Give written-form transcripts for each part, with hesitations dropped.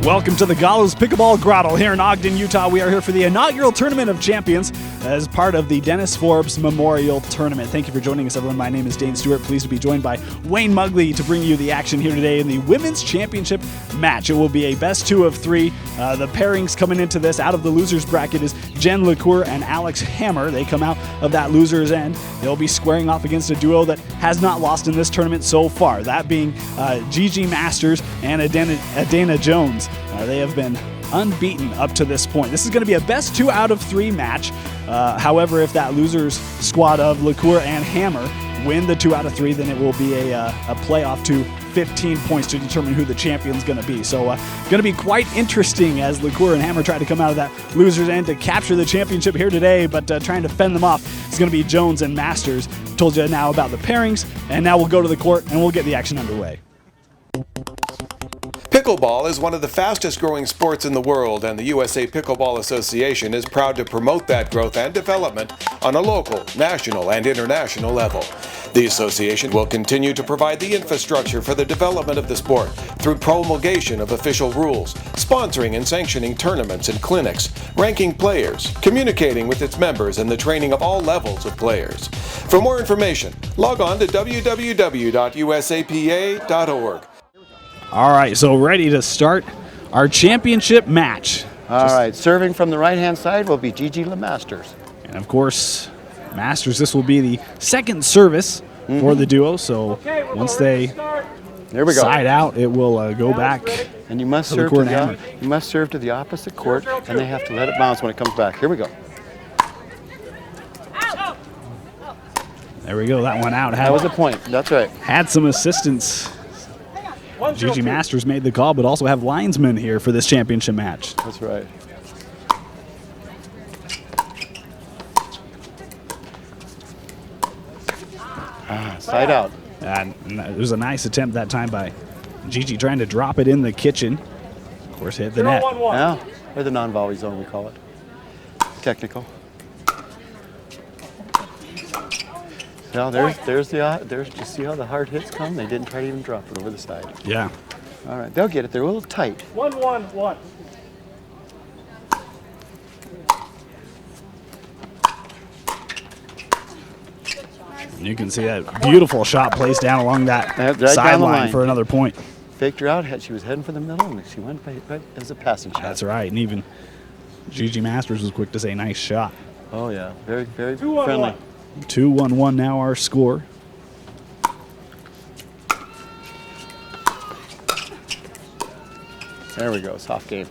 Welcome to the Gallows Pickleball Grotto here in Ogden, Utah. We are here for the inaugural Tournament of Champions as part of the Dennis Forbes Memorial Tournament. Thank you for joining us, everyone. My name is Dane Stewart. Pleased to be joined by Wayne Mugley to bring you the action here today in the Women's Championship match. It will be a best 2 of 3. The pairings coming into this out of the losers bracket is Jen LaCour and Alex Hammer. They come out of that loser's end. They'll be squaring off against a duo that has not lost in this tournament so far, that being Gigi Masters and Adana Jones. They have been unbeaten up to this point. This is going to be a best 2 out of 3 match. However, if that losers squad of LaCour and Hammer win the 2 out of 3, then it will be a playoff to 15 points to determine who the champion's going to be. So going to be quite interesting as LaCour and Hammer try to come out of that loser's end to capture the championship here today, but trying to fend them off is going to be Jones and Masters. Told you now about the pairings, and now we'll go to the court and we'll get the action underway. Pickleball is one of the fastest growing sports in the world, and the USA Pickleball Association is proud to promote that growth and development on a local, national, and international level. The association will continue to provide the infrastructure for the development of the sport through promulgation of official rules, sponsoring and sanctioning tournaments and clinics, ranking players, communicating with its members, and the training of all levels of players. For more information, log on to www.usapa.org. All right, so ready to start our championship match. All right, serving from the right-hand side will be Gigi Masters. And of course, Masters, this will be the second service for the duo, so once they side out, it will go back. And you must serve to the opposite court, and they have to let it bounce when it comes back. Here we go. There we go, that one out. That was a point, that's right. Had some assistance. Gigi Masters made the call, but also have linesmen here for this championship match. That's right. Side out. And it was a nice attempt that time by Gigi trying to drop it in the kitchen. Of course, hit the net. Yeah, or the non-volley zone, we call it. Technical. Now there's you see how the hard hits come? They didn't try to even drop it over the side. Yeah. All right, they'll get it. They're a little tight. 1-1-1. You can see that beautiful shot placed down along that sideline for another point. Faked her out. She was heading for the middle, and she went right as a passing shot. That's right, and even Gigi Masters was quick to say, nice shot. Oh, yeah. Very, very friendly. 2-1-1 now our score. There we go, soft game.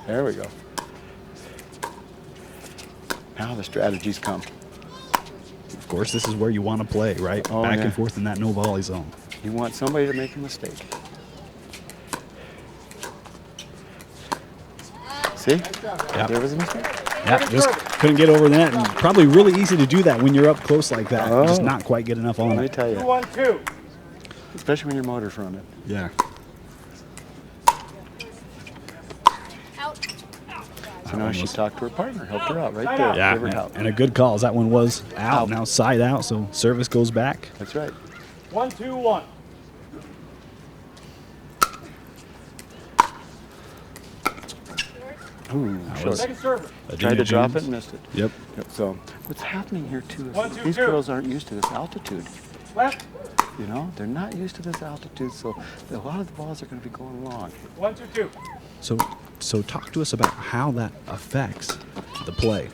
There we go. Now the strategies come. Of course, this is where you want to play, right? Oh, Back and forth in that no volley zone. You want somebody to make a mistake. See? Yep. There was a mistake. Yeah, just couldn't get over the net. And probably really easy to do that when you're up close like that. Oh. Just not quite get enough on Let it. me tell you. 2-1-2. Especially when your motor's running. Yeah. So now she talked to her partner, helped her out right there. Yeah, and a good call as that one was out. Now side out, so service goes back. That's right. 1-2-1. Ooh, Second server. Tried to drop it and missed it. Yep. So what's happening here too is 1-2-2. these girls aren't used to this altitude. Left. You know, they're not used to this altitude, so a lot of the balls are going to be going long. 1-2-2. So talk to us about how that affects the play.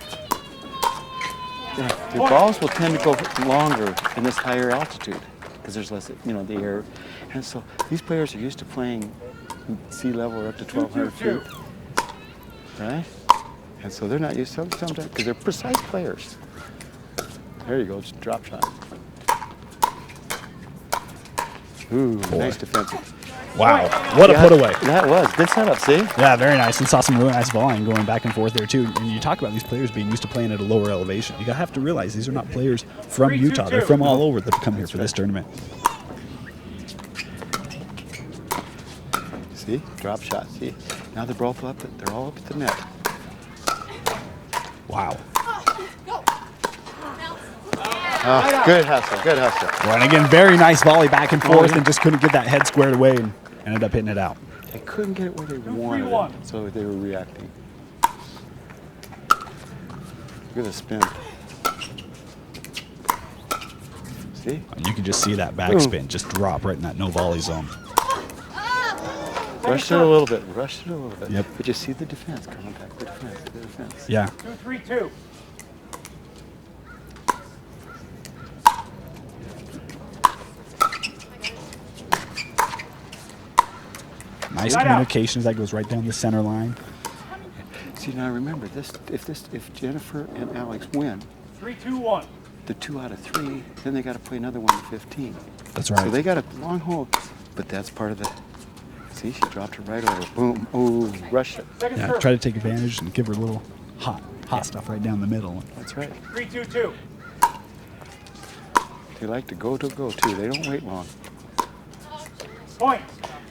Yeah, the balls will tend to go longer in this higher altitude because there's less, the air. And so these players are used to playing sea level or up to 1,200 feet. Right? And so they're not used to sometimes because they're precise players. There you go, just drop shot. Ooh, nice defensive. Wow, what a put away. That was good setup, see? Yeah, very nice. And saw some really nice volume going back and forth there too. And you talk about these players being used to playing at a lower elevation. You have to realize these are not players from Utah. They're from all over that come here for this tournament. See, drop shot. See, now they're both up. They're all up at the net. Wow. Oh, good hustle, good hustle. Well, and again, very nice volley back and forth, and just couldn't get that head squared away and ended up hitting it out. They couldn't get it where they wanted it, so they were reacting. Look at the spin. See? And you can just see that backspin just drop right in that no volley zone. Rushed it a little bit, rushed it a little bit. Yep. But you see the defense coming back, the defense. Yeah. 2-3-2. Nice communication as that goes right down the center line. See, now remember, if Jennifer and Alex win, 3-2-1. the 2 out of 3, then they got to play another one to 15. That's right. So they got a long hole, but that's part of the. See, she dropped her right over. Boom. Ooh, rush it. Second Yeah, serve. try to take advantage and give her a little hot stuff right down the middle. That's right. 3-2-2. They like to go, too. They don't wait long. Point.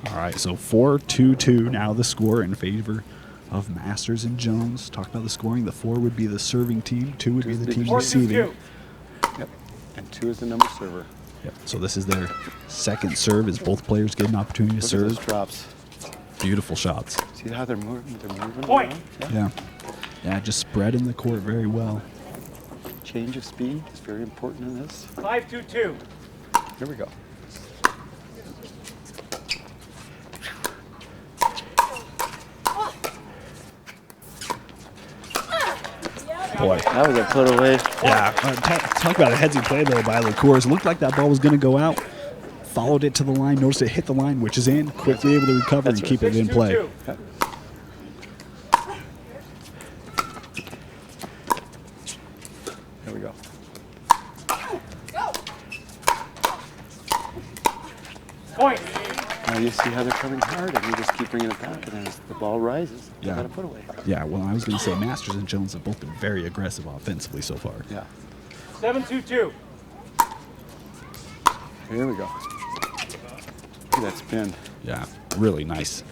All right, so 4-2-2 now the score in favor of Masters and Jones. Talk about the scoring. The 4 would be the serving team. 2 would be the team 4-2-2. receiving. Yep. And 2 is the number server. Yep. So this is their second serve as both players get an opportunity to Look at those serve. drops. Beautiful shots. See how they're moving? Point. around? Yeah. Yeah, just spreading the court very well. Change of speed is very important in this. 5-2-2. Here we go. Boy. That was a put away. Yeah. Talk about a headsy play, though, by LaCourse. Looked like that ball was going to go out. Followed it to the line. Noticed it hit the line, which is in. Quickly able to recover and keep it in play. 6-2-2. Here we go. Point. Now you see how they're coming hard, and you just keep bringing it back, and then as the ball rises, you Yeah. got to put away. Yeah, well, I was going to say Masters and Jones have both been very aggressive offensively so far. Yeah. 7-2-2. Here we go. Look at that spin. Yeah, really nice.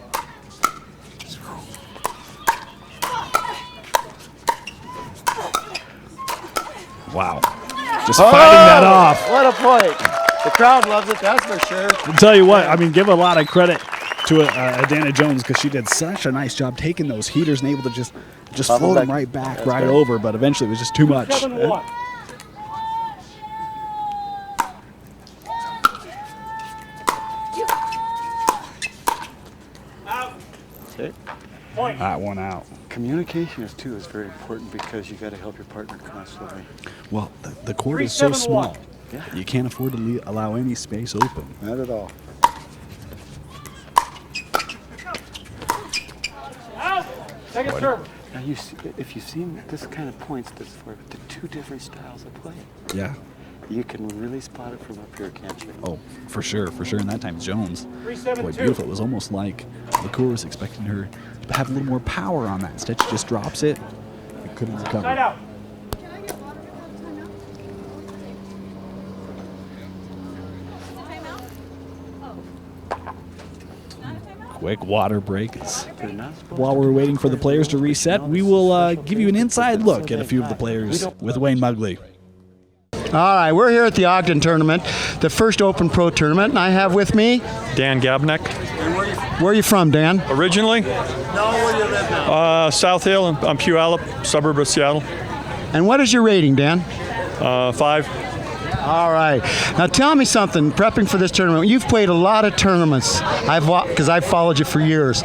Wow. Just fighting that off. What a point. The crowd loves it, that's for sure. I'll tell you what, I mean, give a lot of credit to Adana Jones because she did such a nice job taking those heaters and able to just Pop float them back. right back, That's right right. over, but eventually it was just too much. 7-1. Okay. Point. That one out. Communication is very important because you got to help your partner constantly. Well, the court is so 3-7-1. small. Yeah. You can't afford to allow any space open. Not at all. Out. Second serve. Now you see, if you've seen this kind of points this far, the 2 different styles of play, Yeah. you can really spot it from up here, can't you? Oh, for sure. And that time Jones. 3-7-2. Boy, beautiful. It was almost like LaCour was expecting her to have a little more power on that. Instead, she just drops it and couldn't Side recover. out. Quick water break. They're not supposed While to we're do waiting this for the part, players to but reset, you know, we this will is special give you an thing, inside but look so at a few of the they- players with Wayne Mugley. All right, we're here at the Ogden tournament, the first Open Pro tournament, and I have with me. Dan Gabnick. Where are you from, Dan? Originally? South Hill. I'm Puyallup, suburb of Seattle. And what is your rating, Dan? 5. All right. Now tell me something. Prepping for this tournament, you've played a lot of tournaments. Because I've followed you for years.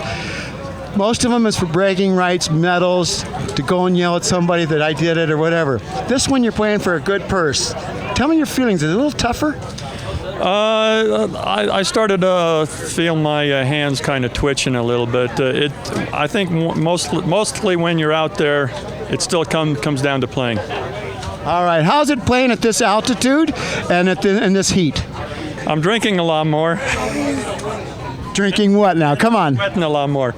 Most of them is for bragging rights, medals, to go and yell at somebody that I did it or whatever. This one you're playing for a good purse. Tell me your feelings. Is it a little tougher? I started feeling my hands kind of twitching a little bit. I think mostly when you're out there, it still comes down to playing. All right. How's it playing at this altitude and in this heat? I'm drinking a lot more, Drinking what now? Come on. sweating a lot more.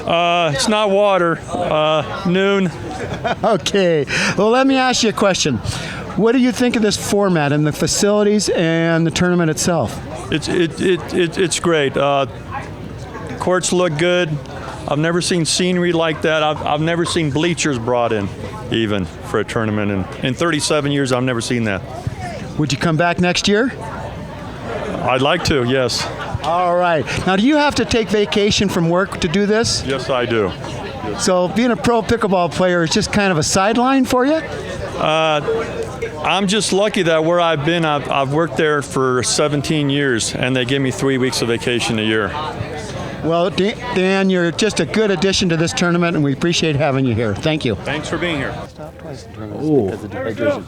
It's not water. Noon. Okay. Well, let me ask you a question. What do you think of this format and the facilities and the tournament itself? It's great. Courts look good. I've never seen scenery like that. I've never seen bleachers brought in, even for a tournament. In 37 years, I've never seen that. Would you come back next year? I'd like to, yes. All right. Now, do you have to take vacation from work to do this? Yes, I do. So being a pro pickleball player is just kind of a sideline for you? I'm just lucky that where I've been, I've worked there for 17 years, and they give me 3 weeks of vacation a year. Well, Dan, you're just a good addition to this tournament, and we appreciate having you here. Thank you. Thanks for being here. Stop twice in tournaments Ooh. because of Number dehydration.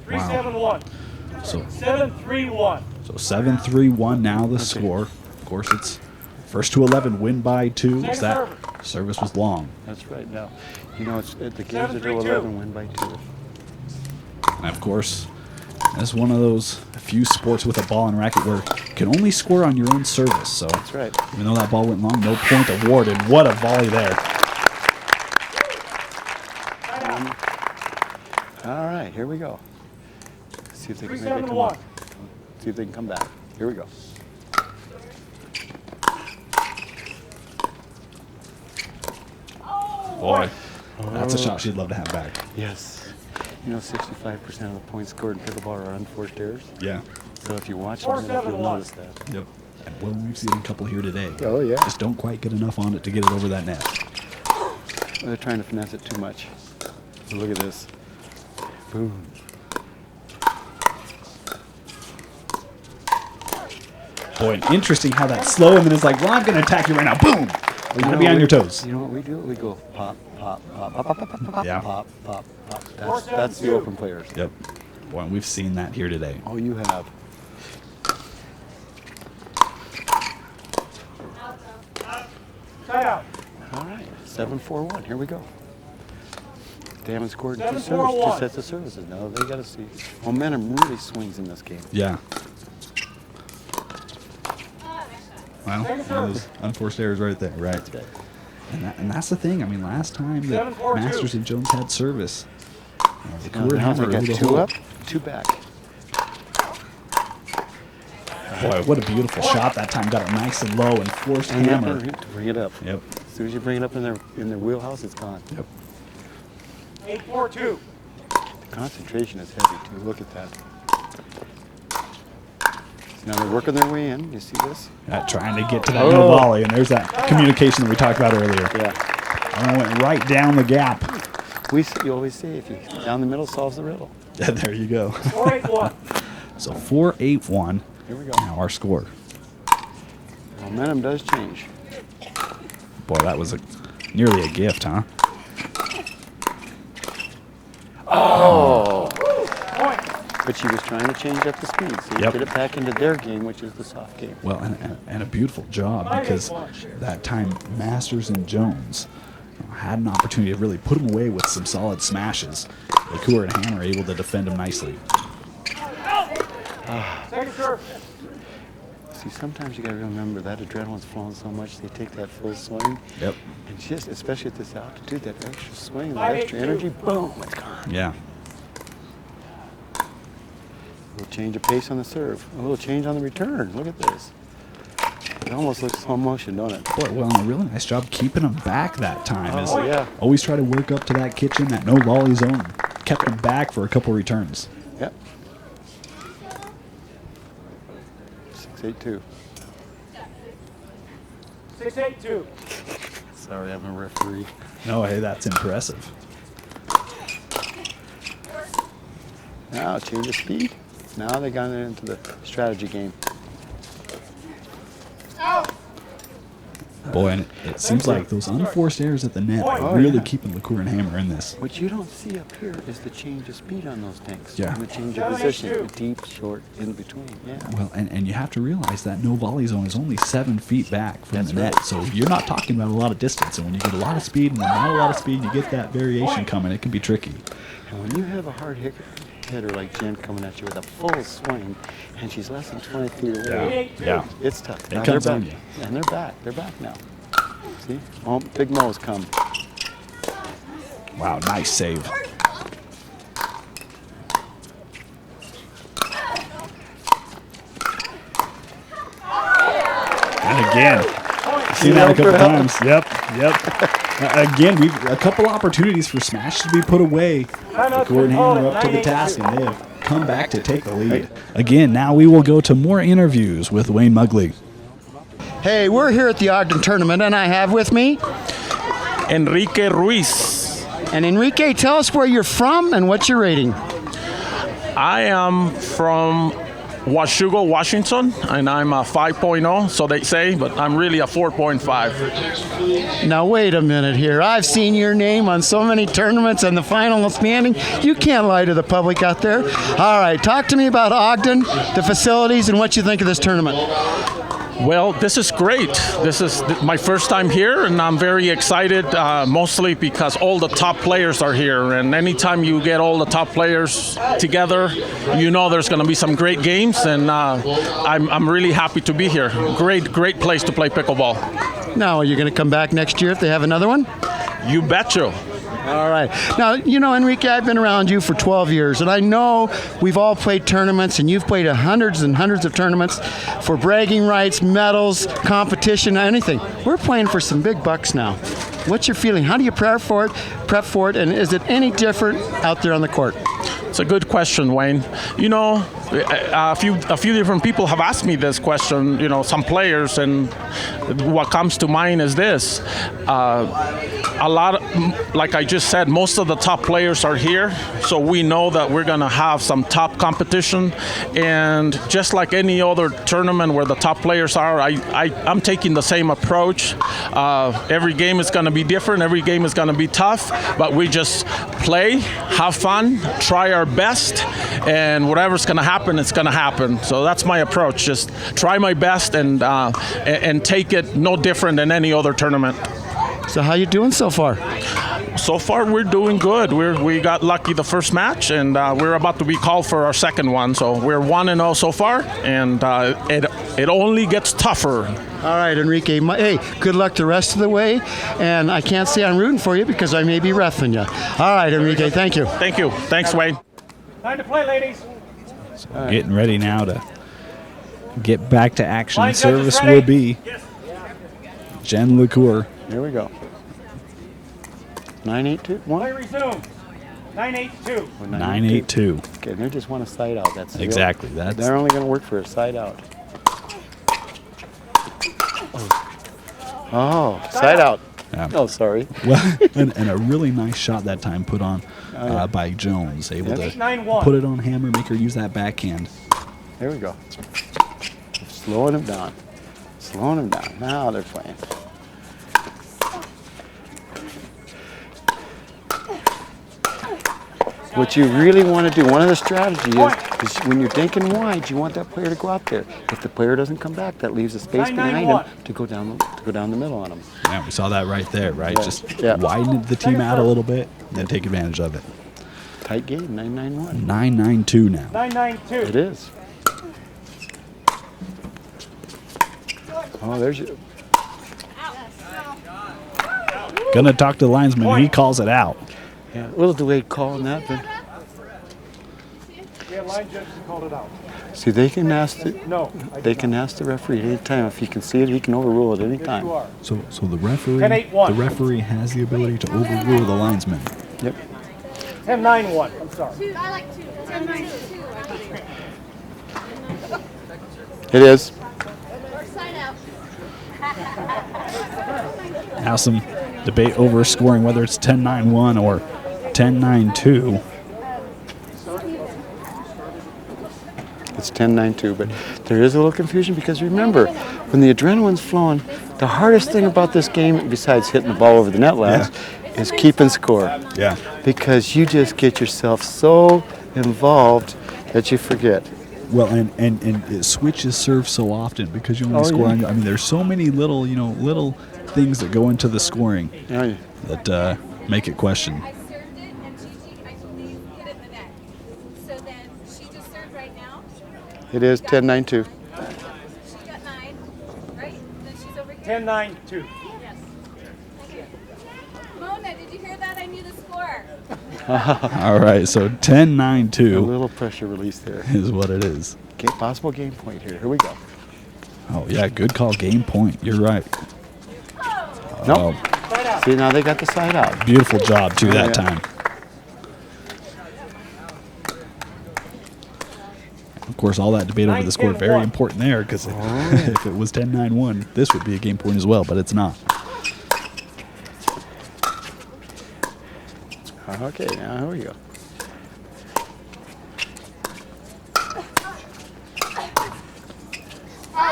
3-7-1. So 7-3-1. 7-3-1 now the score. Of course, it's first to 11, win by 2. As that service was long. That's right. Now, you know, the games are to 11, win by 2. And of course, that's one of those few sports with a ball and racket where you can only score on your own service. So That's right. even though that ball went long, no point awarded. What a volley there. All right, here we go. See if they can make it come up. 3-7-1. See if they can come back. Here we go. Boy, that's a shot she'd love to have back. Yes. You know, 65% of the points scored in pickleball are unforced errors. Yeah. So if you watch them, you'll notice that. Yep. And well, we've seen a couple here today. Oh, yeah. Just don't quite get enough on it to get it over that net. They're trying to finesse it too much. So look at this. Boom. Boy, interesting how that slow and then it's like, well, I'm going to attack you right now. Boom! You gotta be on your toes. You know what we do? We go pop, pop, pop, pop, pop, pop, pop, pop, Yeah. pop, pop, pop. That's the open players. Yep. Boy, we've seen that here today. Oh, you have. Tie out. All right, 7-4-1. Here we go. They haven't scored in 2 serves, 7-4-1. 2 sets of services. Now they got to see. Momentum really swings in this game. Yeah. Well, one of those unforced errors right there, right? That's right. And that's the thing. I mean, last time that 7-4-2. Masters and Jones had service, the Now Court they Hammer got able to 2 hold. up, 2 back. Boy, what a beautiful shot that time. Got it nice and low and forced And hammer. to bring it up. Yep. As soon as you bring it up in their wheelhouse, it's gone. Yep. 8-4-2. The concentration is heavy too. Look at that. Now they're working their way in. You see this? Trying to get to that no volley, and there's that communication that we talked about earlier. Yeah. And it went right down the gap. You always say if you down the middle solves the riddle. There you go. 4-8-1. So 4-8-1. Here we go. Now our score. Momentum does change. Boy, that was nearly a gift, huh? Point. But she was trying to change up the speed, so you Yep. get it back into their game, which is the soft game. Well, and a beautiful job because that time Masters and Jones had an opportunity to really put him away with some solid smashes. The Cooler and Hammer able to defend him nicely. Second serve. See, sometimes you got to remember that adrenaline's flowing so much, they take that full swing. Yep. And just, especially at this altitude, that extra swing, that 5-8-2. extra energy, boom, it's gone. Yeah. A little change of pace on the serve, a little change on the return. Look at this. It almost looks slow motion, don't it? Boy, well, and a really nice job keeping him back that time. Is Oh, yeah. Always try to work up to that kitchen, that no volley zone. Kept him back for a couple returns. Yep. 6-8-2. 6-8-2. Sorry, I'm a referee. No, hey, that's impressive. Now, change of speed. Now they got into the strategy game. Boy, and it seems like those unforced errors at the net are Oh, really yeah. keeping the Cooler and Hammer in this. What you don't see up here is the change of speed on those tanks. Yeah. And the change of position, the deep, short, in between. Yeah. Well, and you have to realize that no volley zone is only 7 feet back from That's the net, right. so you're not talking about a lot of distance. And when you get a lot of speed and not a lot of speed, you get that variation coming. It can be tricky. And when you have a hard hitter like Jen coming at you with a full swing, and she's less than 20 feet away, Yeah. it's tough. It Now comes they're on back. you. And they're back. They're back now. See? Oh, Big Mo's come. Wow, nice save. And again, seen that a couple times. Yep. Again, we've a couple opportunities for smashes to be put away. The Cooler and Hammer up to the task, and they have come back to take the lead. Again, now we will go to more interviews with Wayne Mugley. Hey, we're here at the Ogden Tournament, and I have with me Enrique Ruiz. And Enrique, tell us where you're from and what's your rating. I am from Washougal, Washington, and I'm a 5.0, so they say, but I'm really a 4.5. Now, wait a minute here. I've seen your name on so many tournaments and the final standing. You can't lie to the public out there. All right, talk to me about Ogden, the facilities, and what you think of this tournament. Well, this is great. This is my first time here, and I'm very excited, mostly because all the top players are here. And anytime you get all the top players together, you know there's going to be some great games, and I'm really happy to be here. Great place to play pickleball. Now, are you going to come back next year if they have another one? You betcha. All right. Now, you know, Enrique, I've been around you for 12 years, and I know we've all played tournaments, and you've played hundreds and hundreds of tournaments for bragging rights, medals, competition, anything. We're playing for some big bucks now. What's your feeling? How do you prep for it, and is it any different out there on the court? It's a good question, Wayne. You know, a few different people have asked me this question, you know, some players, and what comes to mind is this. A lot of, like I just said, most of the top players are here, so we know that we're going to have some top competition. And just like any other tournament where the top players are, I'm taking the same approach. Every game is going to be different. Every game is going to be tough, but we just play, have fun, try our best, and whatever's going to happen, it's going to happen. So that's my approach. Just try my best and take it no different than any other tournament. So how you doing so far? So far, we're doing good. We got lucky the first match, and we're about to be called for our second one. So we're 1-0 so far, and it only gets tougher. All right, Enrique. Hey, good luck the rest of the way. And I can't say I'm rooting for you because I may be reffing you. All right, Enrique. Thank you. Thank you. Thanks, Wayne. Time to play, ladies. Getting ready now to get back to action. Line judges Service ready? will be Jen LaCour. Here we go. 9-8-2. Play resume. 9-8-2. 9-8-2. Okay, they just want a side out. That's the Exactly. deal. They're only going to work for a side out. Oh, side out. Yeah. Oh, sorry. Well, and a really nice shot that time put on by Jones. Able to 8-9-1. put it on hammer, make her use that backhand. There we go. Slowing him down. Slowing him down. Now they're playing. What you really want to do, one of the strategies is when you're dinking wide, you want that player to go out there. If the player doesn't come back, that leaves a space behind him to go down the middle on him. Yeah, we saw that right there, right? Yeah. Just Yeah. widen the team out a little bit, then take advantage of it. Tight game, 9-9-1. 9-9-2 now. 9-9-2. It is. Oh, there's your. Gonna talk to the linesman. He calls it out. Yeah, a little delayed call on that, but We have line judges who called it out. see, they can ask the No. referee at any time. If he can see it, he can overrule it any Yes, time. you are. So the referee has the ability to overrule the linesman. Yep. 10-9-1. I'm sorry. I like 2. 10-9-2. It is. Or sign out. Now some debate over scoring, whether it's 10-9-1 or 10-9-2. It's 10-9-2, but there is a little confusion because remember, when the adrenaline's flowing, the hardest thing about this game, besides hitting the ball over the net last, is keeping score. Yeah. Because you just get yourself so involved that you forget. Well, and it switches serves so often because you only score on. I mean, there's so many little things that go into the scoring that make it question. I served it and I believe hit it in the net. So then she just served right now. It is 10-9-2. She got 9, right? Then she's over here. 10-9-2. Yes. Thank you. Mona, did you hear that? I knew the score. All right, so A 10-9-2 little pressure release there. is what it is. Possible game point here. Here we go. Oh yeah, good call, game point. You're right. Nope. See, now they got the side out. Beautiful job too that time. course, all that debate over the score, very important there, because if it was 10-9-1, this would be a game point as well, but it's not. Okay, now here we go.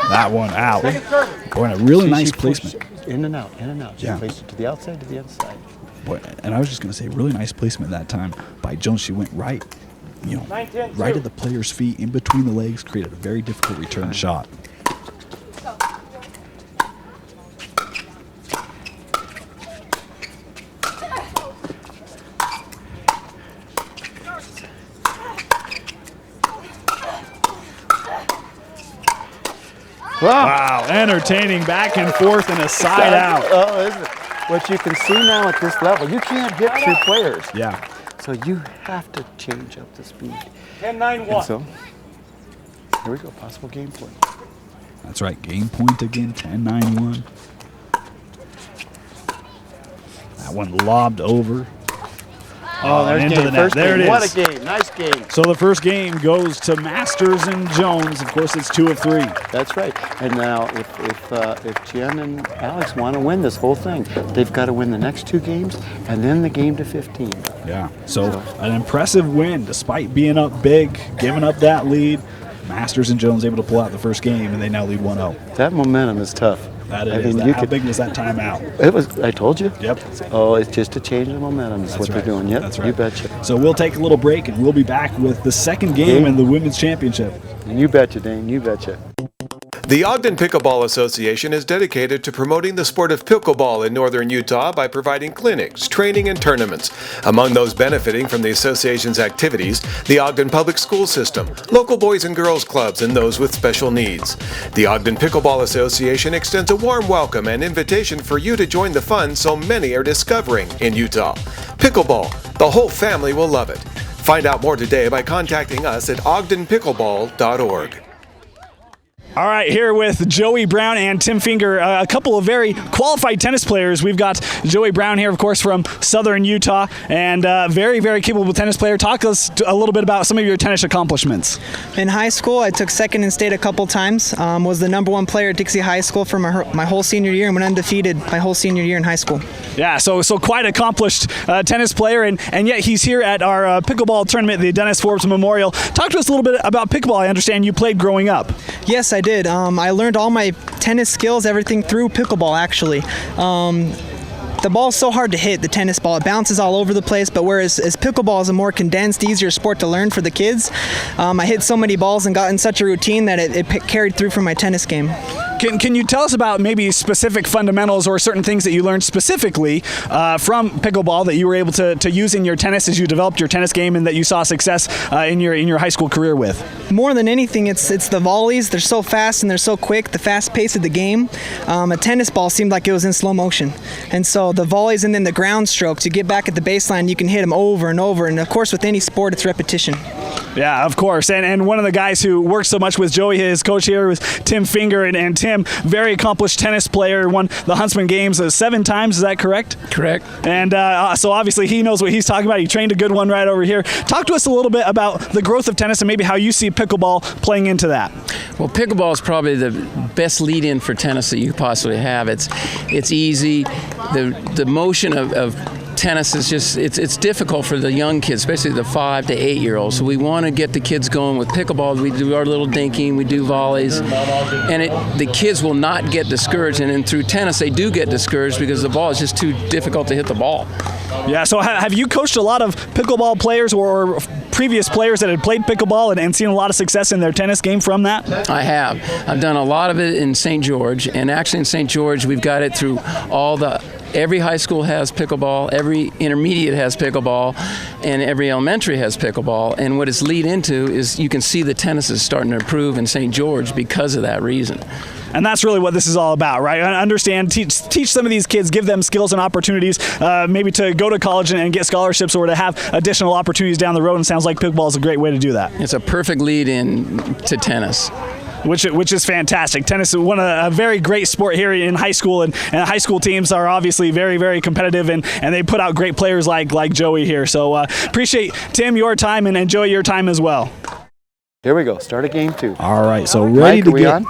That one out. Boy, and a really nice placement. In and out, in and out. She Yeah. placed it to the outside, to the inside. Boy, and I was just going to say, really nice placement that time by Jones. She went right, right at the player's feet, in between the legs, created a very difficult return shot. Wow, entertaining back and forth and a side out. Oh, isn't it? What you can see now at this level, you can't hit two players. Yeah. So you have to change up the speed. 10-9-1. And so, here we go, possible game point. That's right, game point again, 10-9-1. That one lobbed over. Oh, there's into game. the net. First There game. it is. What a game. Nice game. So the first game goes to Masters and Jones. Of course, it's 2 of 3. That's right. And now, if Jen and Alex want to win this whole thing, they've got to win the next 2 games and then the game to 15. Yeah. So an impressive win, despite being up big, giving up that lead. Masters and Jones able to pull out the first game, and they now lead 1-0. That momentum is tough. That is. How big was that timeout? It was. I told you. Yep. Oh, it's just to change the momentum. That's what right. they're doing. Yep. That's right. You betcha. So we'll take a little break, and we'll be back with the second game in the Women's Championship. You betcha, Dane. You betcha. The Ogden Pickleball Association is dedicated to promoting the sport of pickleball in northern Utah by providing clinics, training, and tournaments. Among those benefiting from the association's activities, the Ogden Public School System, local boys and girls clubs, and those with special needs. The Ogden Pickleball Association extends a warm welcome and invitation for you to join the fun so many are discovering in Utah. Pickleball, the whole family will love it. Find out more today by contacting us at ogdenpickleball.org. All right, here with Joey Brown and Tim Finger, a couple of very qualified tennis players. We've got Joey Brown here, of course, from Southern Utah, and very, very capable tennis player. Talk to us a little bit about some of your tennis accomplishments. In high school, I took second in state a couple times, was the #1 player at Dixie High School for my whole senior year, and went undefeated my whole senior year in high school. Yeah, so quite accomplished tennis player, and yet he's here at our pickleball tournament, the Dennis Forbes Memorial. Talk to us a little bit about pickleball. I understand you played growing up. Yes, I did. I learned all my tennis skills, everything through pickleball, actually. The ball's so hard to hit, the tennis ball. It bounces all over the place, but whereas pickleball is a more condensed, easier sport to learn for the kids, I hit so many balls and got in such a routine that it carried through from my tennis game. Can you tell us about maybe specific fundamentals or certain things that you learned specifically from pickleball that you were able to use in your tennis as you developed your tennis game and that you saw success in your high school career with? More than anything, it's the volleys. They're so fast and they're so quick, the fast pace of the game. A tennis ball seemed like it was in slow motion. And so the volleys and then the ground strokes, you get back at the baseline, you can hit them over and over. And of course, with any sport, it's repetition. Yeah, of course. And one of the guys who works so much with Joey, his coach here, was Tim Finger. And Tim, very accomplished tennis player, won the Huntsman Games 7 times. Is that correct? Correct. And so obviously he knows what he's talking about. He trained a good one right over here. Talk to us a little bit about the growth of tennis and maybe how you see pickleball playing into that. Well, pickleball is probably the best lead-in for tennis that you possibly have. It's easy. The motion of tennis is just, it's difficult for the young kids, especially the 5 to 8 year olds. So we want to get the kids going with pickleball. We do our little dinking, we do volleys, and the kids will not get discouraged. And then through tennis, they do get discouraged because the ball is just too difficult to hit the ball. Yeah, so have you coached a lot of pickleball players or previous players that had played pickleball and seen a lot of success in their tennis game from that? I have. I've done a lot of it in St. George, and actually in St. George, we've got it through every high school has pickleball, every intermediate has pickleball, and every elementary has pickleball. And what it's lead into is you can see the tennis is starting to improve in St. George because of that reason. And that's really what this is all about, right? Understand, teach some of these kids, give them skills and opportunities, maybe to go to college and get scholarships or to have additional opportunities down the road. And it sounds like pickleball is a great way to do that. It's a perfect lead in to tennis. Which is fantastic. Tennis is a very great sport here in high school, and high school teams are obviously very, very competitive, and they put out great players like Joey here. So appreciate, Tim, your time, and enjoy your time as well. Here we go. Start a game 2. All right, so ready Mike, to are we get on?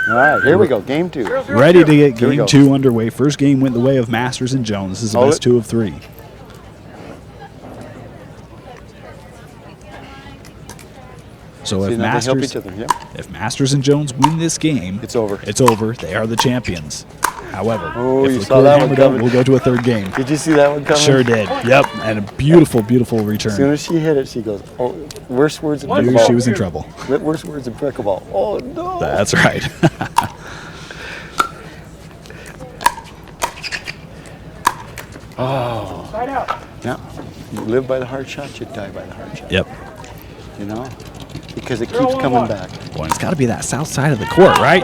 All right, here we go. Game 2. ready to get Here we game go. 2 underway. First game went the way of Masters and Jones. This is the Hold best it. 2 of 3. So See, if now they help Masters, each other. Yep. if Masters and Jones win this game, It's over. It's over. They are the champions. However, Oh, if you LaCour saw that one hammered up, coming. we'll go to a third game. Did you see that one coming? Sure did. Yep, and a beautiful, beautiful return. As soon as she hit it, she goes, oh, worst words in Knew pickleball. she was in trouble. Worst words in pickleball. Oh, no. That's right. Oh. Side out. Yeah. You live by the hard shot, you die by the hard shot. Yep. You know? Because it keeps coming back. Boy, it's got to be that south side of the court, right?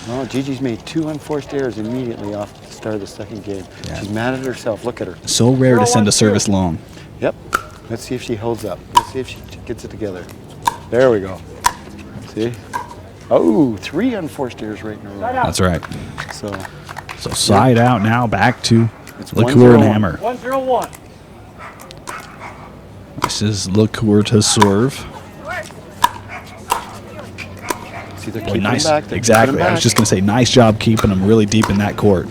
Oh, Gigi's made 2 unforced errors immediately off the start of the second game. Yeah. She's mad at herself. Look at her. So rare to send a service long. Yep. Let's see if she holds up. Let's see if she gets it together. There we go. See? Oh, 3 unforced errors right in a row. That's right. So So side out now, back to It's LaCour and 1-0. Hammer. 1-0-1. This is LaCour to serve. see, they're Boy, keeping nice. them back. They're Exactly. keeping them I was back. just going to say, nice job keeping them really deep in that court.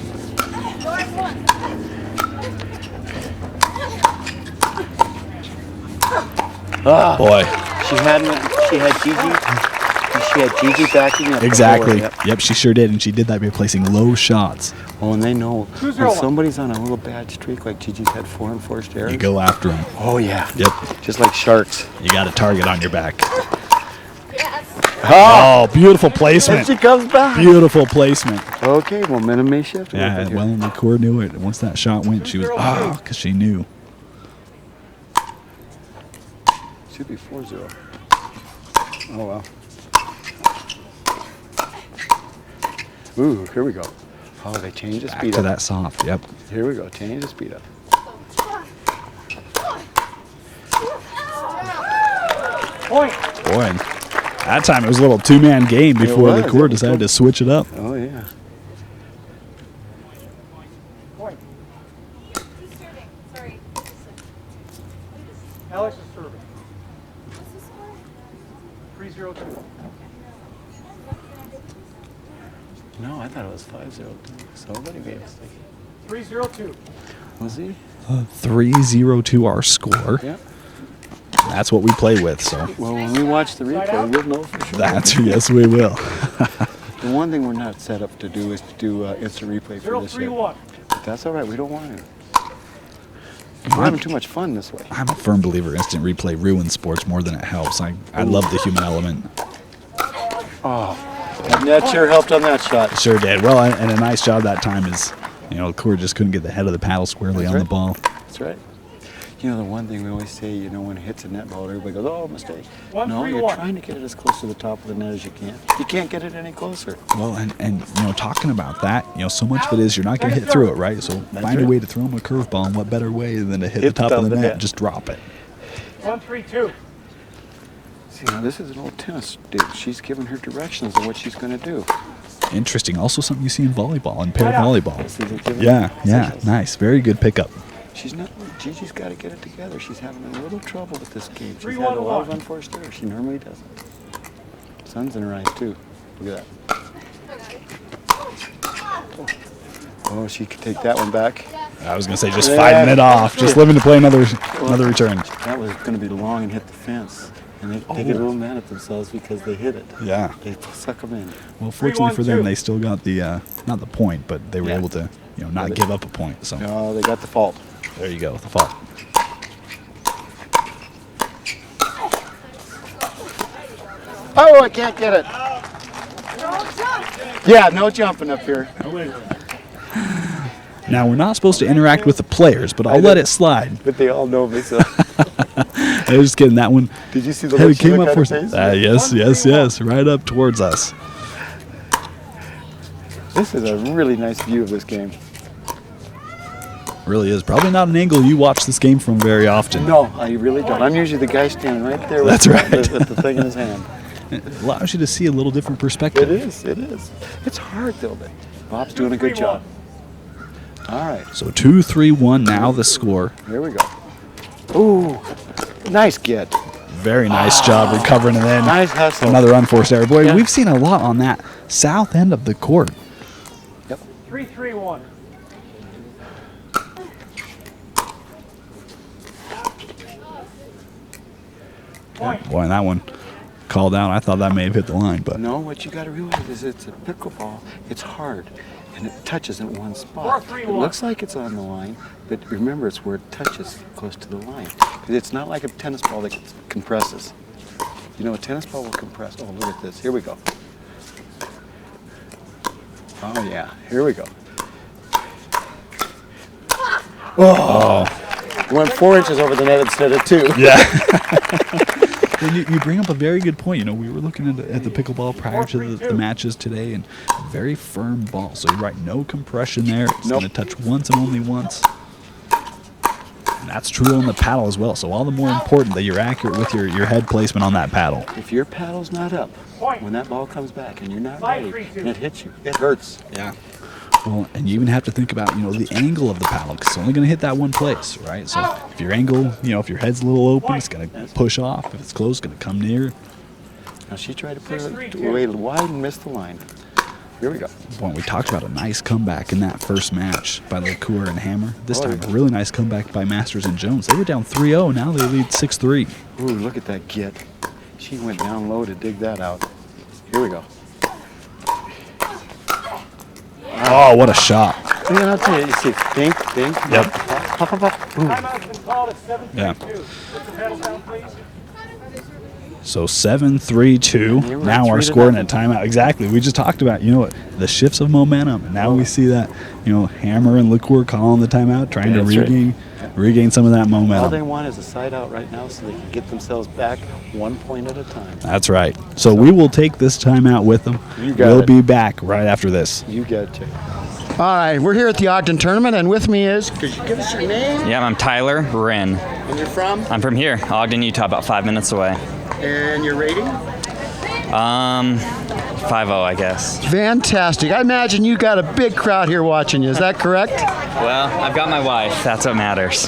Ah, Boy, she had Gigi backing up. exactly. Yep. Yep, she sure did, and she did that by placing low shots. Oh, and they know 2-0-1. when somebody's on a little bad streak, like Gigi's had 4 unforced errors. You go after them. Oh yeah. Yep. Just like sharks. You got a target on your back. Yes. Oh, beautiful And placement. she comes back. Beautiful placement. Okay, momentum may shift. a little Yeah, bit here. well, LaCour knew it. Once that shot went, she was, because she knew. Should be 4-0. Oh well. Ooh, here we go. Oh, they changed the Back speed to up. that soft. Yep. Here we go. Change the speed up. Point. Boy, and that time it was a little 2-man game before was. LaCour It was decided to switch it up. Oh yeah. Point. Who's serving? Sorry. Alex is serving. What's the score? 3-0-2. No, I thought it was 5-0. Somebody made a mistake. 3-0-2. Was he? 3-0 our score. Yeah. That's what we play with, so Well, when we watch the replay, we'll know for sure. that's, yes, we will. The one thing we're not set up to do is to do instant replay for this year. 0-3-1. But that's all right. We don't want to. We're having too much fun this way. I'm a firm believer instant replay ruins sports more than it helps. I love the human element. Oh, that net sure helped on that shot. Sure did. Well, and a nice job that time is, LaCour just couldn't get the head of the paddle squarely That's on the right. ball. That's right. You know, the one thing we always say, when it hits a net ball, everybody goes, oh, mistake. 1-3-1. No, you're trying to get it as close to the top of the net as you can. You can't get it any closer. Well, and talking about that, so much of it is you're not going to hit through it, right? So find a right. way to throw him a curveball, and what better way than to hit the top of the net, just drop it. 1-3-2. See, now this is an old tennis dude. She's giving her directions on what she's going to do. Interesting. Also something you see in volleyball, in pair volleyball. See, they're giving Yeah, her yeah, signals. nice. Very good pickup. Gigi's got to get it together. She's having a little trouble with this game. She's 3-1-1. had a lot of unforced errors. She normally doesn't. Sun's in her eyes, too. Look at that. Oh, she could take that one back. I was going to say just fighting it off, just living to play another return. That was going to be long and hit the fence. And they get a little mad at themselves because they hit it. Yeah. They suck them in. Well, fortunately for them, 3-1-2. they still got the not the point, but they were Yeah. able to not give up a point. So No, they got the fault. there you go, the fault. Oh, I can't get it. Yeah, no jumping up here. Now we're not supposed to interact with the players, but I'll let it slide. But they all know me, so. I was just kidding. That one. Did you see the Hey, look it she came looked up on for her us. face? Yes, right up towards us. This is a really nice view of this game. Really is. Probably not an angle you watch this game from very often. No, I really don't. I'm usually the guy standing right there with, That's right. with the thing in his hand. It allows you to see a little different perspective. It is. It's hard though, but Bob's doing a good job. All right, So 2-3-1 now the score. here we go. Ooh, nice get. Very nice job recovering, and then Nice hustle. another unforced error. Boy, Yeah. we've seen a lot on that south end of the court. 3-3-1. Boy, and that one called out. I thought that may have hit the line, but No, what you got to realize is it's a pickleball. It's hard, and it touches in one spot. 4-3-1. It looks like it's on the line, but remember, it's where it touches close to the line. 'Cause it's not like a tennis ball that compresses. You know, a tennis ball will compress. Oh, look at this. Here we go. Oh, yeah. Here we go. Oh. Went 4 inches over the net instead of 2. yeah. And you bring up a very good point. You know, we were looking at the pickleball prior to the matches today, and very firm ball. So you're right, no compression there. It's Nope. going to touch once and only once. And that's true on the paddle as well. So all the more important that you're accurate with your head placement on that paddle. If your paddle's not up, when that ball comes back and you're not ready, and it hits you, it hurts. Yeah. Well, and you even have to think about, you know, the angle of the paddle, because it's only going to hit that one place, right? So if your angle, you know, if your head's a little open, it's going to push off. If it's close, it's going to come near. Now she tried to put it away wide and missed the line. Here we go. Boy, we talked about a nice comeback in that first match by LeCour and Hammer. This time, a really nice comeback by Masters and Jones. They were down 3-0. Now they lead 6-3. Ooh, look at that git. She went down low to dig that out. Here we go. Oh, what a shot. And then I'll tell you, you see, dink, dink, Yep. pop, pop, pop, boom. Timeout's been called at 7:32. Yeah. Put the pedals down, please. So 7-3-2. You're right, Now we're 3-0. scoring at timeout. Exactly. We just talked about, you know what, the shifts of momentum. And now we see that, you know, Hammer and LeCour calling the timeout, trying to That's right. regain some of that All they momentum. want is a side out right now so they can get themselves back 1 point at a time. That's right. So we will take this timeout with them. You got We'll it. be back right after this. You get to. All right, we're here at the Ogden tournament, and with me is, could you give us your name Yeah, I'm Tyler Wren. and you're from, I'm from here, Ogden, Utah, about 5 minutes away. and your rating? 5-0, I guess. Fantastic. I imagine you got a big crowd here watching you. Is that correct? Well, I've got my wife. That's what matters.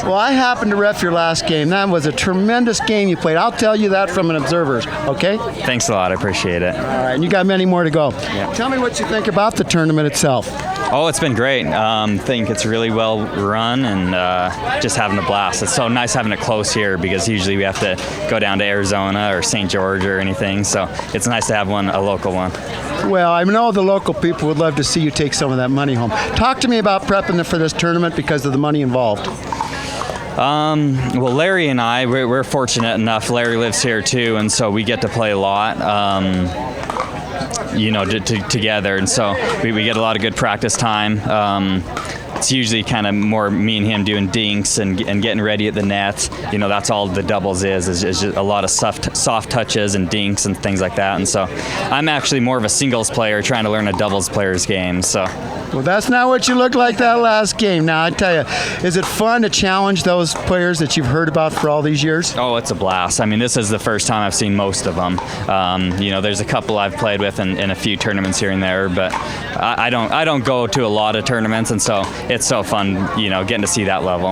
Well, I happened to ref your last game. That was a tremendous game you played. I'll tell you that from an observer, okay? Thanks a lot. I appreciate it. All right, and you got many more to go. Tell me what you think about the tournament itself. Oh, it's been great. Think it's really well run and just having a blast. It's so nice having it close here because usually we have to go down to Arizona or St. George or anything. So it's nice to have a local one. Well, I know the local people would love to see you take some of that money home. Talk to me about prepping for this tournament because of the money involved. Well, Larry and I, we're fortunate enough. Larry lives here too, and so we get to play a lot. You know, together, and so we get a lot of good practice time. It's usually kind of more me and him doing dinks and getting ready at the net. You know, that's all the doubles is just a lot of soft touches and dinks and things like that. And so I'm actually more of a singles player trying to learn a doubles player's game. So. Well, that's not what you looked like that last game. Now, I tell you, is it fun to challenge those players that you've heard about for all these years? Oh, it's a blast. I mean, this is the first time I've seen most of them. You know, there's a couple I've played with in a few tournaments here and there, but I don't go to a lot of tournaments, and so it's so fun, you know, getting to see that level.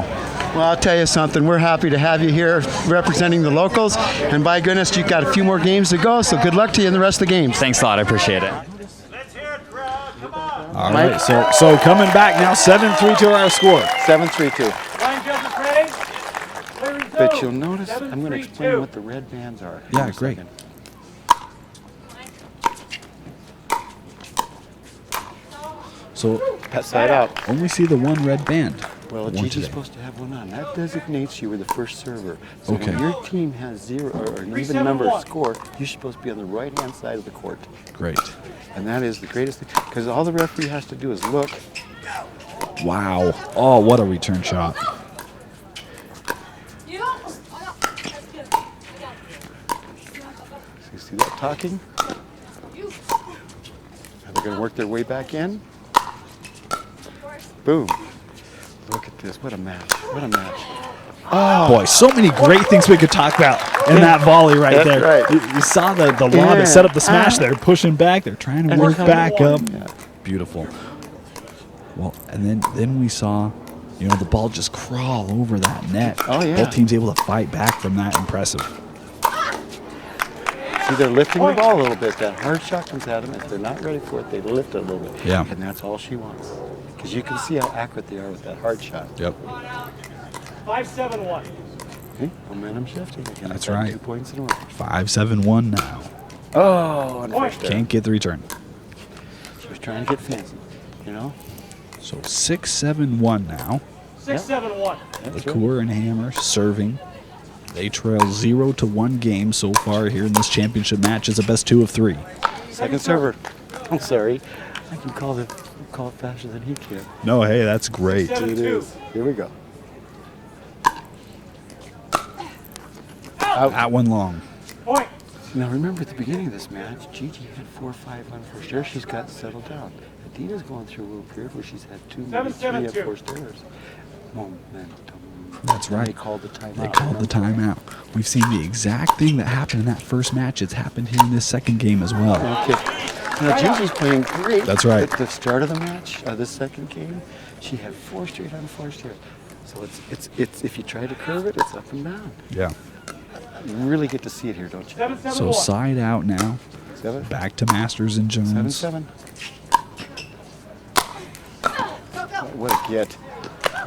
Well, I'll tell you something. We're happy to have you here representing the locals, and by goodness, you've got a few more games to go, so good luck to you in the rest of the games. Thanks a lot. I appreciate it. Let's hear it, crowd. Come on. All right, so coming back now, 7-3 to our score. 7-3-2. Line judges ready? Clearing But zone. you'll notice, I'm going to explain 7-3-2. what the red bands are. Yeah, in a great. second. So Side out. only see the one red band. Well, One Gigi's today. supposed to have one on. That designates you with the first server. So Okay. when your team has 0 or an even number score, you're supposed to be on the right-hand side of the court. Great. And that is the greatest thing, because all the referee has to do is look. Wow. Oh, what a return shot. You don't. Oh, no. That's good. You see that talking? You. Are they going to work their way back in? Boom. Look at this. What a match. What a match. Boy, so many great things we could talk about in that volley right That's there. right. You saw the lob Yeah. that set up the smash. They're pushing back. They're trying to And work they're back coming up. Yeah. Beautiful. Well, and then we saw, you know, the ball just crawl over that net. Oh, yeah. Both teams able to fight back from that. Impressive. See, they're lifting the ball a little bit. That hard shot comes at them. If they're not ready for it, they lift it a little bit. Yeah. And that's all she wants. Because you can see how accurate they are with that hard shot. Yep. 5-7-1. See? Momentum shifting. Again. That's right. 2 points in a row. 5-7-1 now. Oh, and first error. Can't get the return. She was trying to get fancy, you know? So 6-7-1 now. 6-7-1. LaCour and Hammer serving. They trail 0-1 game so far here in this championship match. It's a best 2 of 3. Second server. I'm sorry. I can call it faster than he can. No, hey, that's great. It is. Here we go. That one long. Point. Now remember at the beginning of this match, Gigi had 4-5 on first error. She's got settled down. Adina's going through a little period where she's had 2, maybe 3 at first errors. Momentum. That's right. They called the timeout. They called the timeout. We've seen the exact thing that happened in that first match. It's happened here in this second game as well. Okay. Now Gigi's playing great. That's right. At the start of the match, this second game, she had 4 straight on first error. So it's if you try to curve it, it's up and down. Yeah. You really get to see it here, don't you? 7-7-1. So side out now. 7. Back to Masters and Jones. 7-7. What a get.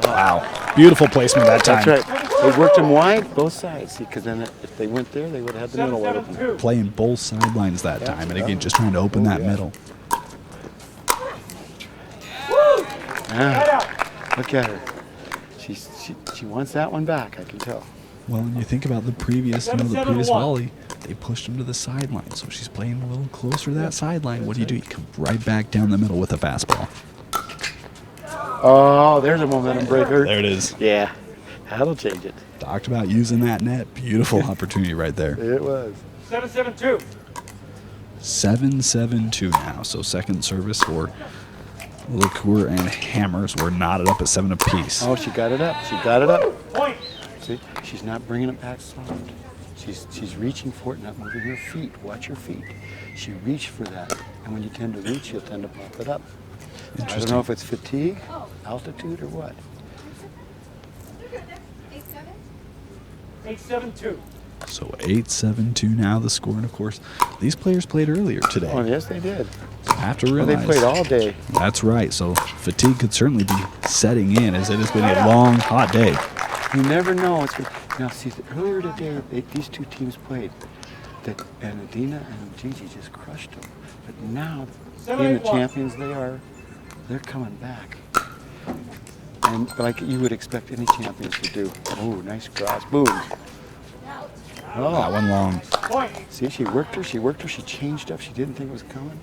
Wow. Beautiful placement that time. That's right. They worked them wide, both sides. See, because then if they went there, they would have had the middle wide open. Playing both sidelines that time. And again, just trying to open that middle. Look at her. She wants that one back, I can tell. Well, when you think about the previous volley, they pushed him to the sideline. So she's playing a little closer to that sideline. What do? You come right back down the middle with a fastball. Oh, there's a momentum breaker. There it is. Yeah, that'll change it. Talked about using that net. Beautiful opportunity right there. It was. 7-7-2. 7-7-2 now. So second service for LaCour and Hammers. We're knotted up at 7 apiece. Oh, she got it up. She got it up. Point. See, she's not bringing it back soft. She's reaching for it, not moving her feet. Watch her feet. She reached for that, and when you tend to reach, you'll tend to pop it up. I don't know if it's fatigue, altitude, or what. 8-7-2. So 8-7-2 now the score. And of course, these players played earlier today. Oh, yes, they did. So I have to Well, realize they played all day. That's right. So fatigue could certainly be setting in as it has been a long, hot day. You never know. Now, see, earlier today, these two teams played, and Adina and Gigi just crushed them. But now, being the champions they are, they're coming back. And like you would expect any champions to do. Oh, nice cross. Boom. Oh, That one long. Point. see, she worked her, she changed up, she didn't think it was coming.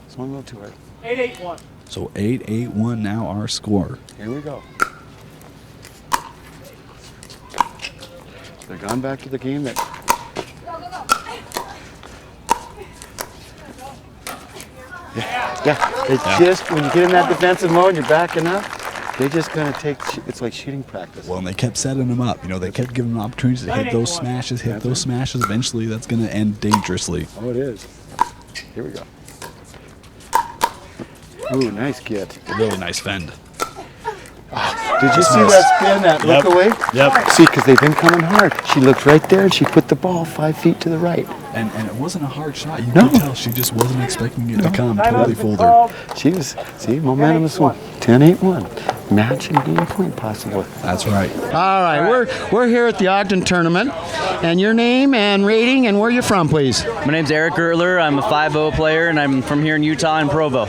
Swung a little too hard. 8-8-1. So 8-8-1 now our score. Here we go. They're gone back to the game that. Yeah. It's just when you get in that defensive mode, you're backing up. They just kind of take. It's like shooting practice. Well, and they kept setting them up. You know, they kept giving them opportunities to hit those smashes, Eventually, that's going to end dangerously. Oh, it is. Here we go. Ooh, nice get. Really nice fend. Did you see that spin, that look away? Yep. See, because they've been coming hard. She looked right there and she put the ball 5 feet to the right. And it wasn't a hard shot. You could tell she just wasn't expecting it to come. Totally fooled her. She was, see, momentum is one. 10-8-1. Match and game point possible. That's right. All right, we're here at the Ogden tournament. And your name and rating and where you're from, please. My name's Eric Gertler. I'm a 5-0 player, and I'm from here in Utah in Provo.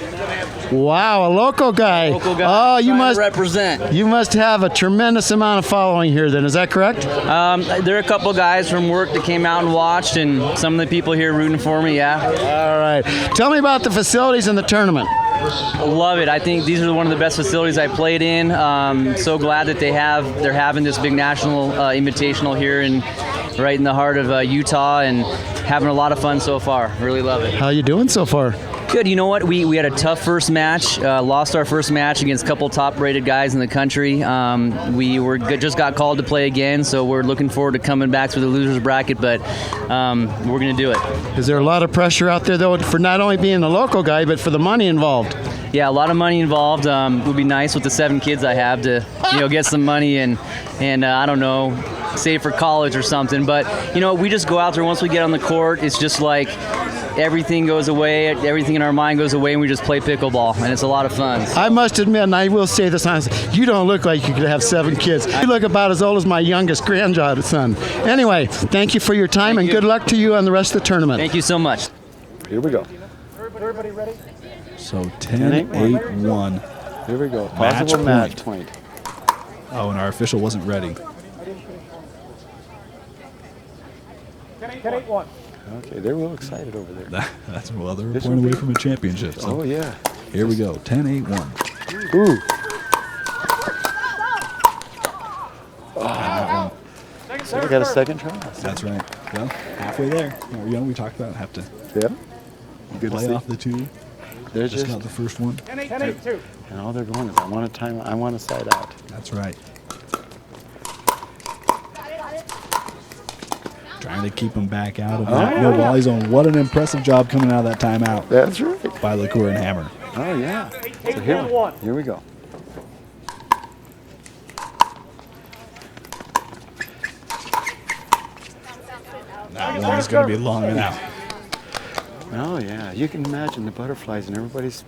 Wow, a local guy. Local guy. Oh, you must represent. You must have a tremendous amount of following here. Then is that correct? There are a couple guys from work that came out and watched, and some of the people here rooting for me. Yeah. All right. Tell me about the facilities in the tournament. Love it. I think these are one of the best facilities I played in. So glad that they're having this big national invitational here right in the heart of Utah, and having a lot of fun so far. Really love it. How you doing so far? Good. You know what? We had a tough first match. Lost our first match against a couple top-rated guys in the country. We just got called to play again, so we're losing forward to coming back through the losers bracket. But we're going to do it. Is there a lot of pressure out there though for not only being a local guy, but for the money involved? Yeah, a lot of money involved. It would be nice with the 7 kids I have to, get some money and I don't know. save for college or something. But we just go out there once we get on the court. It's just like everything goes away, everything in our mind goes away, and we just play pickleball, and it's a lot of fun. I must admit, and I will say this honestly, you don't look like you could have 7 kids. You look about as old as my youngest grandson. Anyway, thank you for your time, and good luck to you on the rest of the tournament. Thank you so much. Here we go. Everybody ready? So 10-8-1. Here we go. Match Possible match point. Oh, and our official wasn't ready. 10-8-1. Okay, they're real excited over there. That's well, they're a point away from a championship. So oh yeah. Here we go. 10-8-1. Ooh. So we got a second try. That's right. Well, halfway there. We talked about have to. Yep. Good play off the 2. They're just got the first one. 10-8-2. And all they're going is, I want a side out. That's right. Trying to keep him back out of that no volley zone. What an impressive job coming out of that timeout. That's right. By LaCour and Hammer. Oh yeah. So here we go. That one is going to be long enough. Oh yeah, you can imagine the butterflies and everybody's.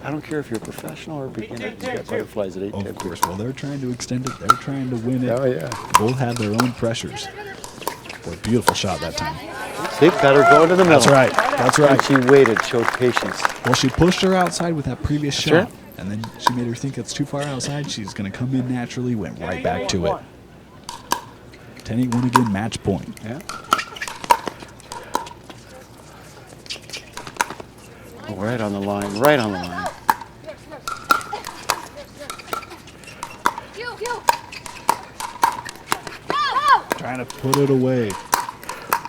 I don't care if you're a professional or a beginner. You got butterflies at 8. Of course. Well, they're trying to extend it. They're trying to win it. Oh yeah. Both have their own pressures. Boy, beautiful shot that time. See, better go into the middle. That's right. That's right. And she waited, showed patience. Well, she pushed her outside with that previous shot, right. and then she made her think it's too far outside. She's going to come in naturally. Went right back to it. 10-8-1 again. Match point. Yeah. Oh, right on the line. Right on the line. Trying to put it away.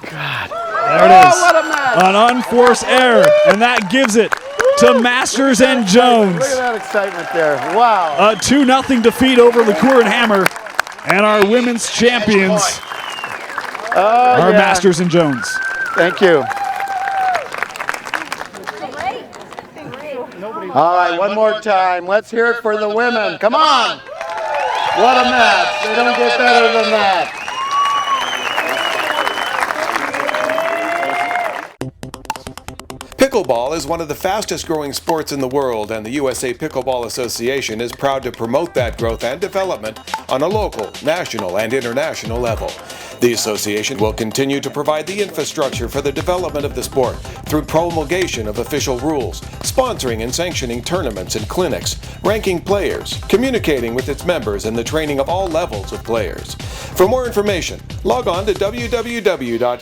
God. There it is. What a match. An unforced error, and that gives it to Masters and Jones. Look at that excitement there. Wow. A 2-0 defeat over LaCour and Hammer, and our women's champions are Masters and Jones. Thank you. All right, one more time. Let's hear it for the women. Come on. What a match. They don't get better than that. Pickleball is one of the fastest growing sports in the world, and the USA Pickleball Association is proud to promote that growth and development on a local, national, and international level. The association will continue to provide the infrastructure for the development of the sport through promulgation of official rules, sponsoring and sanctioning tournaments and clinics, ranking players, communicating with its members, and the training of all levels of players. For more information, log on to www.usapa.org.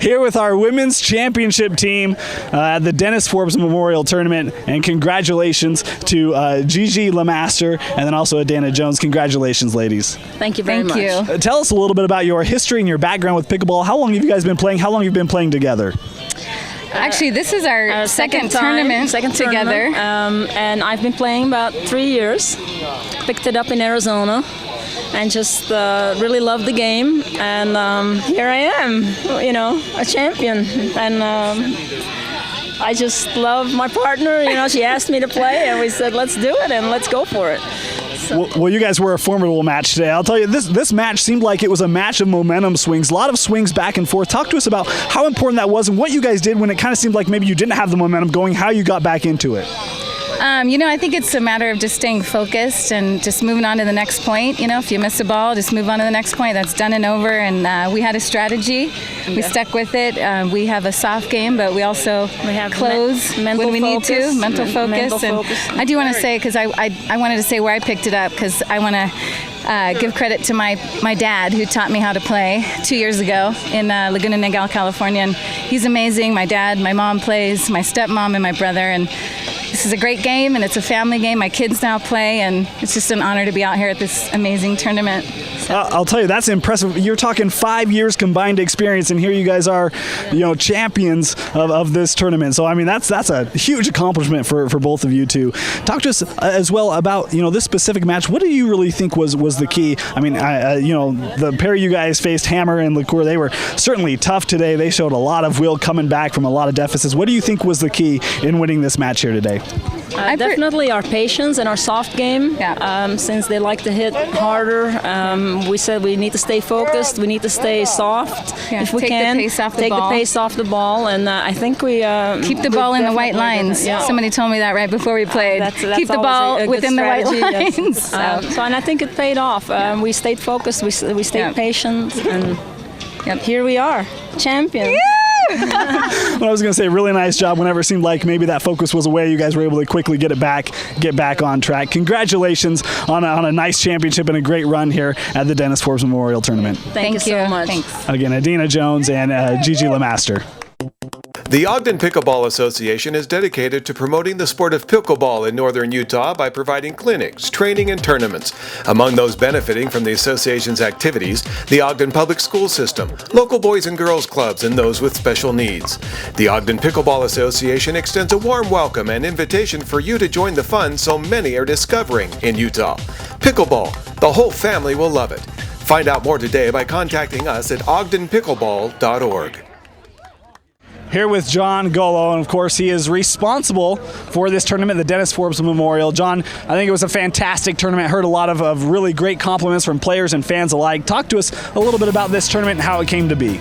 Here with our women's championship team at the Dennis Forbes Memorial Tournament, and congratulations to Gigi LeMaster and then also Adana Jones. Congratulations, ladies. Thank you very much. Tell us a little bit about your history and your background with pickleball. How long have you guys been playing? How long have you been playing together? Actually, this is our second tournament together. And I've been playing about 3 years. Picked it up in Arizona and just really love the game. And here I am, a champion. And I just love my partner. She asked me to play, and we said, let's do it, and let's go for it. Well, you guys were a formidable match today. I'll tell you, this match seemed like it was a match of momentum swings, a lot of swings back and forth. Talk to us about how important that was and what you guys did when it kind of seemed like maybe you didn't have the momentum going, how you got back into it. I think it's a matter of just staying focused and just moving on to the next point. If you miss a ball, just move on to the next point. That's done and over. And we had a strategy. We stuck with it. We have a soft game, but we also close when we need to. Mental focus. And I do want to say, because I wanted to say where I picked it up, because I want to give credit to my dad, who taught me how to play 2 years ago in Laguna Niguel, California. And he's amazing. My dad, my mom plays, my stepmom, and my brother. And this is a great game, and it's a family game. My kids now play, and it's just an honor to be out here at this amazing tournament. I'll tell you, that's impressive. You're talking 5 years combined experience, and here you guys are, champions of this tournament. So, I mean, that's a huge accomplishment for both of you two. Talk to us as well about, this specific match. What do you really think was the key? I mean, the pair you guys faced, Hammer and Lacour, they were certainly tough today. They showed a lot of will coming back from a lot of deficits. What do you think was the key in winning this match here today? Definitely our patience and our soft game. Since they like to hit harder, we said we need to stay focused. We need to stay soft if we can. Take the pace off the ball, and I think we keep the ball in the white lines. Somebody told me that right before we played. Keep the ball within the white lines. And I think it paid off. We stayed focused. We stayed patient, and here we are, champions. Well, I was going to say, really nice job. Whenever it seemed like maybe that focus was away, you guys were able to quickly get back on track. Congratulations on a nice championship and a great run here at the Dennis Forbes Memorial Tournament. Thank you so much. Thanks. Again, Adina Jones and Gigi Lemaster. The Ogden Pickleball Association is dedicated to promoting the sport of pickleball in northern Utah by providing clinics, training, and tournaments. Among those benefiting from the association's activities, the Ogden Public School System, local boys and girls clubs, and those with special needs. The Ogden Pickleball Association extends a warm welcome and invitation for you to join the fun so many are discovering in Utah. Pickleball, the whole family will love it. Find out more today by contacting us at ogdenpickleball.org. Here with John Golo, and of course he is responsible for this tournament, the Dennis Forbes Memorial. John, I think it was a fantastic tournament. I heard a lot of really great compliments from players and fans alike. Talk to us a little bit about this tournament and how it came to be.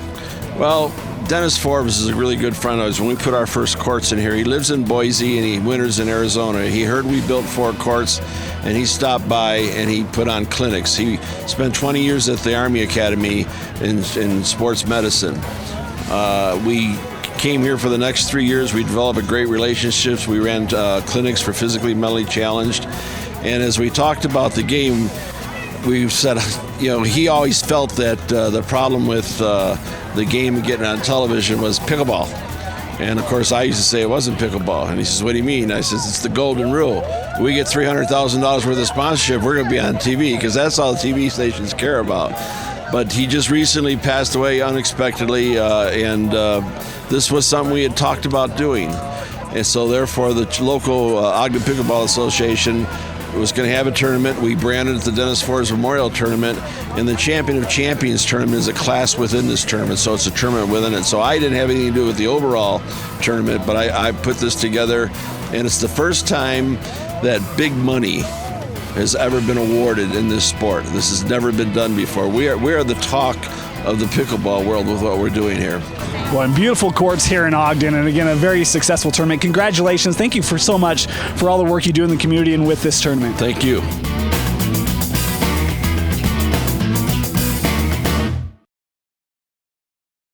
Well, Dennis Forbes is a really good friend of ours. When we put our first courts in here, he lives in Boise and he winters in Arizona. He heard we built 4 courts, and he stopped by and he put on clinics. He spent 20 years at the Army Academy in sports medicine. We came here for the next 3 years. We developed great relationships. We ran clinics for physically, mentally challenged. And as we talked about the game, we said, he always felt that the problem with the game and getting on television was pickleball. And of course, I used to say it wasn't pickleball. And he says, what do you mean? I says, it's the golden rule. We get $300,000 worth of sponsorship, we're going to be on TV, because that's all the TV stations care about. But he just recently passed away unexpectedly, and this was something we had talked about doing. And so therefore the local Ogden Pickleball Association was going to have a tournament. We branded it the Dennis Forbes Memorial Tournament, and the Champion of Champions tournament is a class within this tournament, so it's a tournament within it. So I didn't have anything to do with the overall tournament, but I put this together, and it's the first time that big money has ever been awarded in this sport. This has never been done before. We are the talk of the pickleball world with what we're doing here. Well, and beautiful courts here in Ogden, and again, a very successful tournament. Congratulations. Thank you so much for all the work you do in the community and with this tournament. Thank you.